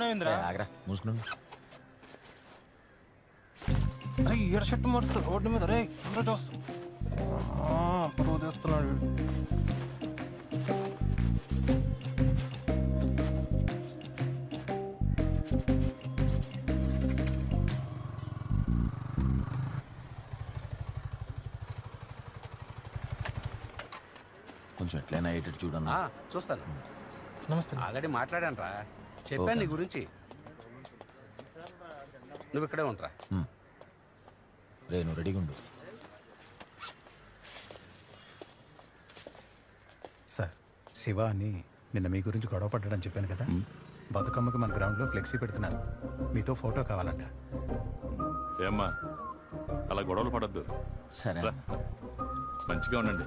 చూస్తున్నావేంద్రా? ఆగ్రా మూసుకున్నాను. అరే ఈడ షర్ట్ మారుస్తూ రోడ్డు మీద రే అందరూ చూస్తా పరువు తీస్తున్నాడు. కొంచెం ఎట్లయినా ఎటు చూడన్నా. చూస్తాను. నమస్తే. ఆల్రెడీ మాట్లాడాను రా, చెప్పాను నీ గురించి. నువ్వు ఇక్కడే ఉంటా. రే నువ్వు రెడీగా ఉండు. సార్ శివ అని నిన్న మీ గురించి గొడవ పడ్డాడని చెప్పాను కదా, బతుకమ్మకి మన గ్రౌండ్లో ఫ్లెక్సీ పెడుతున్నారు, మీతో ఫోటో కావాలంట. ఏమ్మా అలా గొడవలు పడద్దు. సరే మంచిగా ఉండండి.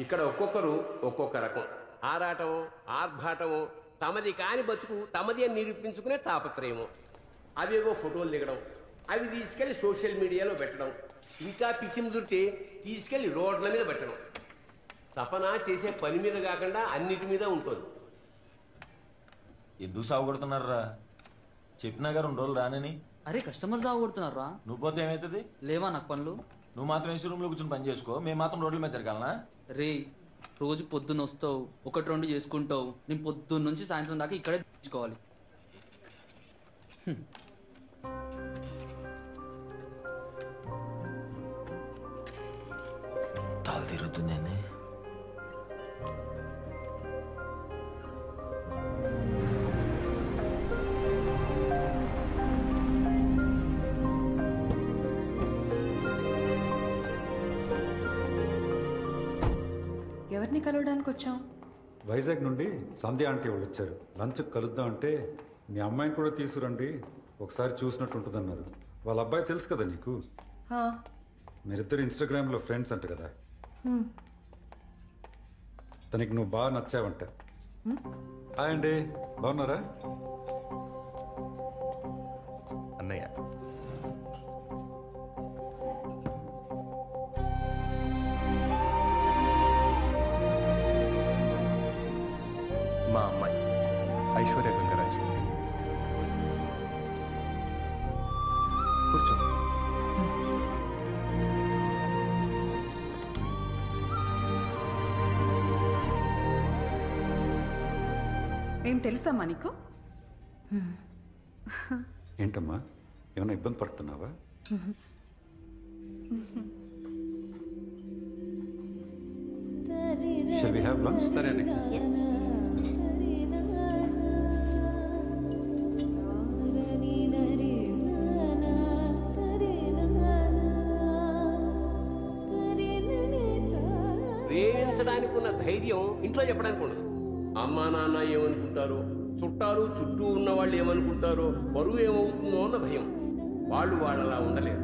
ఇక్కడ ఒక్కొక్కరు ఒక్కొక్క రకం ఆరాటం ఆర్భాటము, తమది కాని బతుకు తమది అని నిరూపించుకునే తాపత్రయము. అవేవో ఫోటోలు దిగడం, అవి తీసుకెళ్లి సోషల్ మీడియాలో పెట్టడం, ఇంకా పిచ్చి ముదిరితే తీసుకెళ్లి రోడ్ల మీద పెట్టడం. తపన చేసే పని మీద కాకుండా అన్నిటి మీద ఉంటుంది. ఎందుకు సాగుకొడుతున్నారా? చెప్పినా గారు 2 రోజులు రానని. అరే కస్టమర్ సాగుకొడుతున్నారా? నువ్వు పోతే ఏమవుతుంది? లేవా నాకు పనులు? నువ్వు మాత్రం ఏసీ రూమ్లో కూర్చొని పని చేసుకో, మేము మాత్రం రోడ్ల మీద తిరగాలనా? రే రోజు పొద్దున్న వస్తావు, 1-2 చేసుకుంటావు, నేను పొద్దున్న నుంచి సాయంత్రం దాకా ఇక్కడే తెచ్చుకోవాలి. తాలు తిరుగుతుందండి. ఎవరిని కలవడానికి వచ్చాం? వైజాగ్ నుండి సంధ్య ఆంటీ వాళ్ళు వచ్చారు. లంచ్ కలుద్దాం అంటే మీ అమ్మాయిని కూడా తీసుకురండి, ఒకసారి చూసినట్టు ఉంటుందన్నారు. వాళ్ళ అబ్బాయి తెలుసు కదా నీకు, మీరిద్దరు ఇన్స్టాగ్రామ్లో ఫ్రెండ్స్ అంట కదా. తనకి నువ్వు బాగా నచ్చావంట. హాయ్ అండి, బాగున్నారా? అన్నయ్య మా అమ్మాయి ఐశ్వర్య గంగరాజు. కూర్చో. ఏం తెలుసమ్మా నీకు? ఏంటమ్మా ఏమైనా ఇబ్బంది పడుతున్నావా? Shall we have lunch? సరే అండి. ప్రేమించడానికి ఉన్న ధైర్యం ఇంట్లో చెప్పడానికి ఉండదు. అమ్మా నాన్న ఏమనుకుంటారో, చుట్టాలు చుట్టూ ఉన్న వాళ్ళు ఏమనుకుంటారో, బరువు ఏమవుతుందో అన్న భయం. వాళ్ళు వాళ్ళలా ఉండలేరు.